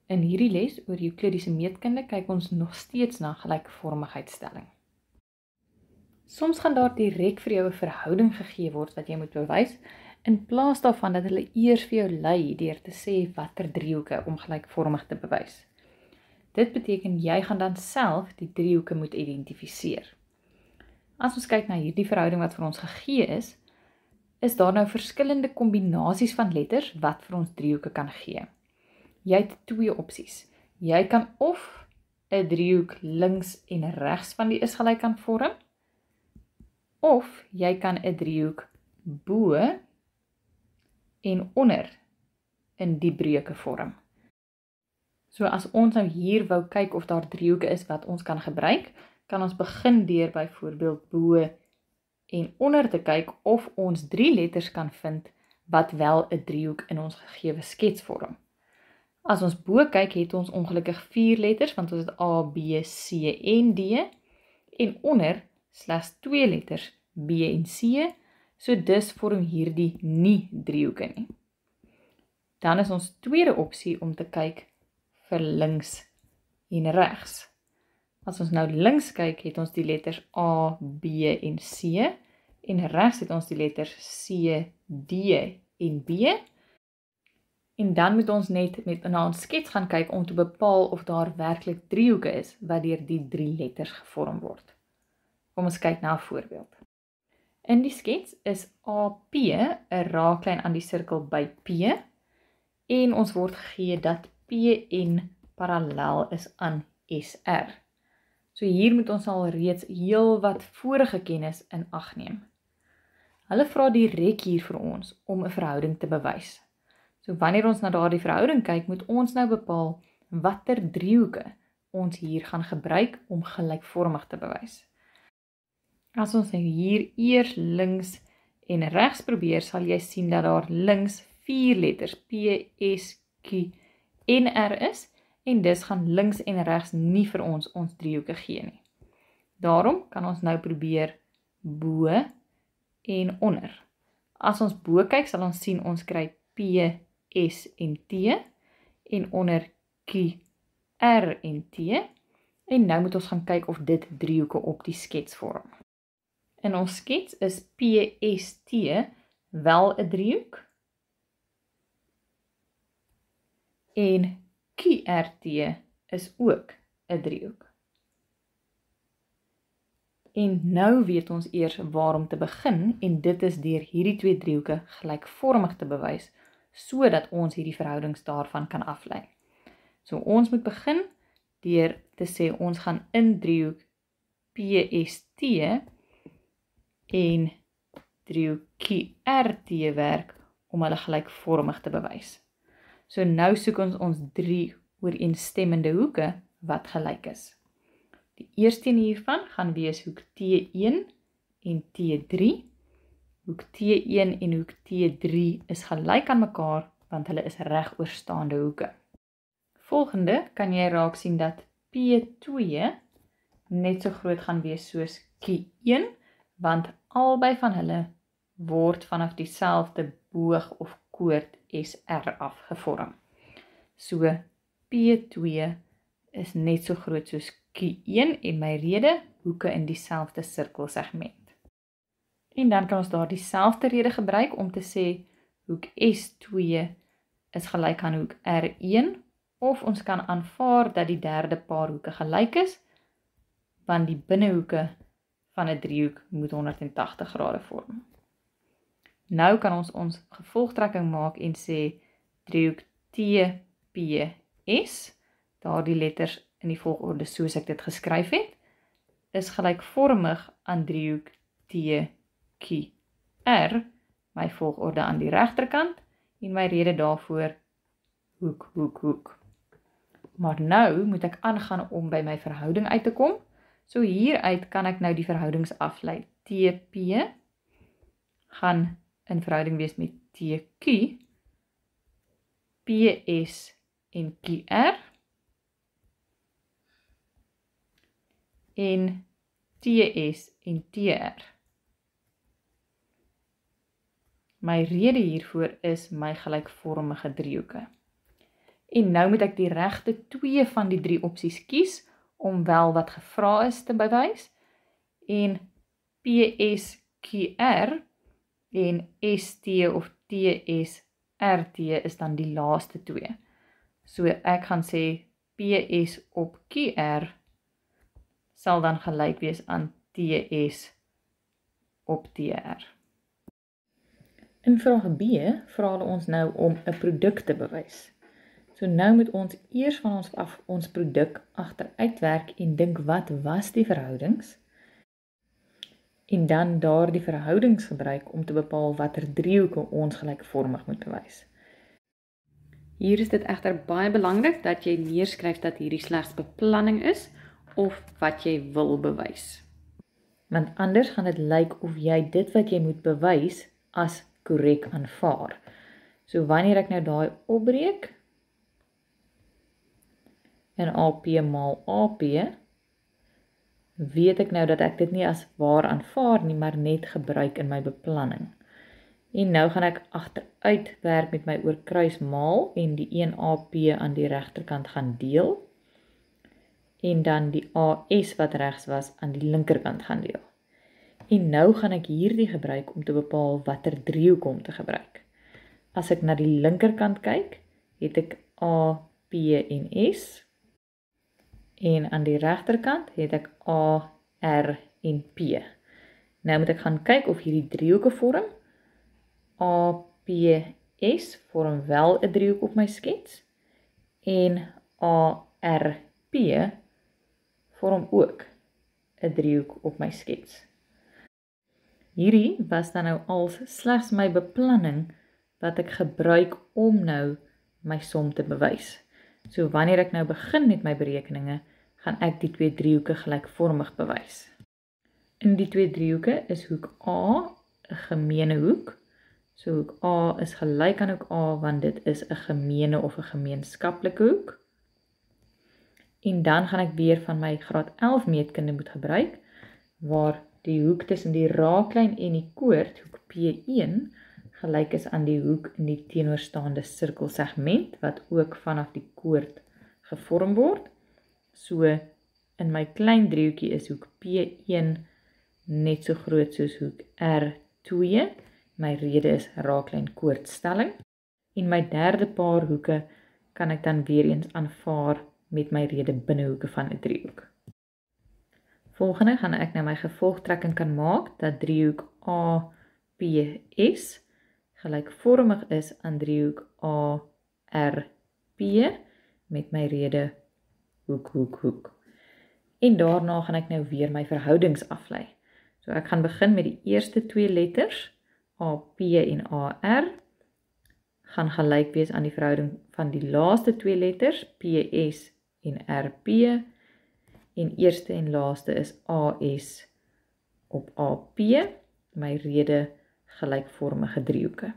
In hierdie les oor Euklidiese meetkunde kyk ons nog steeds na gelykvormigheidstelling. Soms gaan daar direk vir jou 'n verhouding gegee word wat jy moet bewys, in plaas daarvan dat hulle eers vir jou lei deur te sê watter driehoeke om gelykvormig te bewys. Dit beteken jy gaan dan self die driehoeke moet identifiseer. As ons kyk na hierdie verhouding wat vir ons gegee is daar nou verskillende kombinasies van letters wat vir ons driehoeke kan gee. Jy het twee opsies. Jy kan of 'n driehoek links en regs van die is-gelykant vorm, of jy kan 'n driehoek bo en onder in die breuke vorm. So as ons nou hier wou kyk of daar driehoeke is wat ons kan gebruik, kan ons begin deur byvoorbeeld bo en onder te kyk of ons 3 letters kan vind wat wel 'n driehoek in ons gegewe skets vorm. As ons bo kyk, het ons ongelukkig 4 letters, want ons het A, B, C en D, en onder slegs 2 letters, B en C, so dus vorm hierdie nie driehoeke nie. Dan is ons tweede opsie om te kyk vir links en regs. As ons nou links kyk, het ons die letters A, B en C, en regs het ons die letters C, D en B, en dan moet ons net na ons skets gaan kyk om te bepaal of daar werklik driehoeke is wat deur die 3 letters gevorm word. Kom ons kyk na 'n voorbeeld. In die skets is AP 'n raaklyn aan die sirkel by P, en ons word gegee dat PN parallel is aan SR. So hier moet ons al reeds heel wat vorige kennis in ag neem. Hulle vra direk hier vir ons om 'n verhouding te bewys. So wanneer ons na daardie verhouding kyk, moet ons nou bepaal watter driehoeke ons hier gaan gebruik om gelykvormig te bewys. As ons nou hier eers links en regs probeer, sal jy sien dat daar links 4 letters P, S, Q en R is, en dus gaan links en regs nie vir ons driehoeke gee nie. Daarom kan ons nou probeer bo en onder. As ons bo kyk, sal ons sien ons kry P, S en T, en onder Q, R en T, en nou moet ons gaan kyk of dit driehoeke op die skets vorm. In ons skets is PST wel 'n driehoek, en QRT is ook 'n driehoek. En nou weet ons eers waar om te begin, en dit is deur hierdie 2 driehoeke gelykvormig te bewys, sodat ons hierdie verhoudings daarvan kan aflei. So ons moet begin deur te sê ons gaan in driehoek PST en driehoek QRT werk om hulle gelykvormig te bewys. So nou soek ons 3 ooreenstemmende hoeke wat gelyk is. Die eerste hiervan gaan wees hoek T1 en T3. Hoek T1 en hoek T3 is gelyk aan mekaar, want hulle is regoorstaande hoeke. Volgende kan jy raak sien dat P2 net so groot gaan wees soos Q1, want albei van hulle word vanaf dieselfde boog of koord SR afgevorm. So P2 is net so groot soos Q1 en my rede, hoeke in dieselfde sirkelsegment. En dan kan ons daar dieselfde rede gebruik om te sê hoek S2 is gelyk aan hoek R1, of ons kan aanvaar dat die derde paar hoeke gelyk is, want die binnehoeke van 'n driehoek moet 180 grade vorm. Nou kan ons gevolgtrekking maak en sê driehoek TPS, daardie letters in die volgorde soos ek dit geskryf het, is gelykvormig aan driehoek TQR, my volgorde aan die regterkant, en my rede daarvoor hoek, hoek, hoek. Maar nou moet ek aangaan om by my verhouding uit te kom. So hieruit kan ek nou die verhoudings aflei. TP gaan in verhouding wees met TQ, PS en QR, en TS en TR. My rede hiervoor is my gelykvormige driehoeke. En nou moet ek die regte 2 van die 3 opsies kies om wel wat gevra is te bewys. En PSQR en ST of TSRT is dan die laaste 2. So ek gaan sê PS op QR sal dan gelyk wees aan TS op TR. In vraag B vra hulle ons nou om 'n produk te bewys. So nou moet ons eers van ons af ons produk agteruitwerk en dink wat was die verhoudings en dan daardie verhoudings gebruik om te bepaal watter driehoeke ons gelykvormig moet bewys. Hier is dit egter baie belangrik dat jy neerskryf dat hierdie slegs beplanning is of wat jy wil bewys. Want anders gaan dit lyk of jy dit wat jy moet bewys as korrek aanvaar. So wanneer ek nou daai opbreek in AP maal AP, weet ek nou dat ek dit nie as waar aanvaar nie, maar net gebruik in my beplanning. En nou gaan ek agteruit werk met my oorkruis maal en die 1 AP aan die regterkant gaan deel en dan die AS wat regs was aan die linkerkant gaan deel. En nou gaan ek hierdie gebruik om te bepaal watter driehoek om te gebruik. As ek na die linkerkant kyk, het ek A, P en S. En aan die regterkant het ek A, R en P. Nou moet ek gaan kyk of hierdie driehoeke vorm. A, P, S vorm wel 'n driehoek op my skets. En A, R, P vorm ook 'n driehoek op my skets. Hierdie was dan nou als slegs my beplanning wat ek gebruik om nou my som te bewys. So wanneer ek nou begin met my berekeninge, gaan ek die 2 driehoeke gelykvormig bewys. In die 2 driehoeke is hoek A 'n gemeene hoek. So hoek A is gelyk aan hoek A want dit is 'n gemeene of 'n gemeenskaplike hoek. En dan gaan ek weer van my graad 11 meetkunde moet gebruik, waar die hoek tussen die raaklyn en die koord, hoek P1, gelyk is aan die hoek in die teenoorstaande sirkelsegment, wat ook vanaf die koord gevorm word. So, in my klein driehoekie is hoek P1 net so groot soos hoek R2, my rede is raaklyn koordstelling, en my derde paar hoeke kan ek dan weer eens aanvaar met my rede binnehoeke van 'n driehoek. Volgende gaan ek nou my gevolgtrekking kan maak dat driehoek APS gelykvormig is aan driehoek ARP met my rede hoek, hoek, hoek. En daarna gaan ek nou weer my verhoudings aflei. So ek gaan begin met die eerste 2 letters, AP en AR, gaan gelyk wees aan die verhouding van die laaste 2 letters, PS en RP, en eerste en laaste is AS op AP, my rede gelykvormige driehoeke.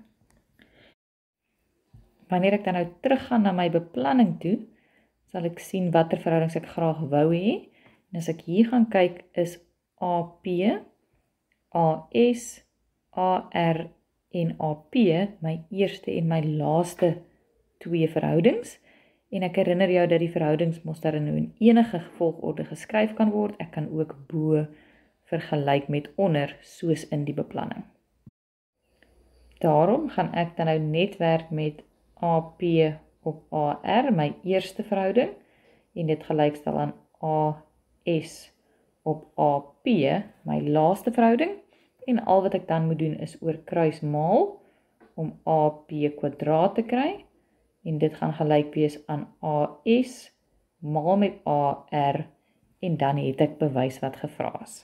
Wanneer ek dan nou teruggaan na my beplanning toe, sal ek sien watter verhoudings ek graag wou hê. En as ek hier gaan kyk, is AP, AS, AR en AP my eerste en my laaste 2 verhoudings. En ek herinner jou dat die verhoudings mos daar nou in enige gevolgorde geskryf kan word. Ek kan ook bo vergelyk met onder, soos in die beplanning. Daarom gaan ek dan nou net werk met AP op AR, my eerste verhouding, en dit gelykstel aan AS op AP, my laaste verhouding, en al wat ek dan moet doen is oorkruis maal om AP kwadraat te kry, en dit gaan gelyk wees aan AS maal met AR, en dan het ek bewys wat gevra is.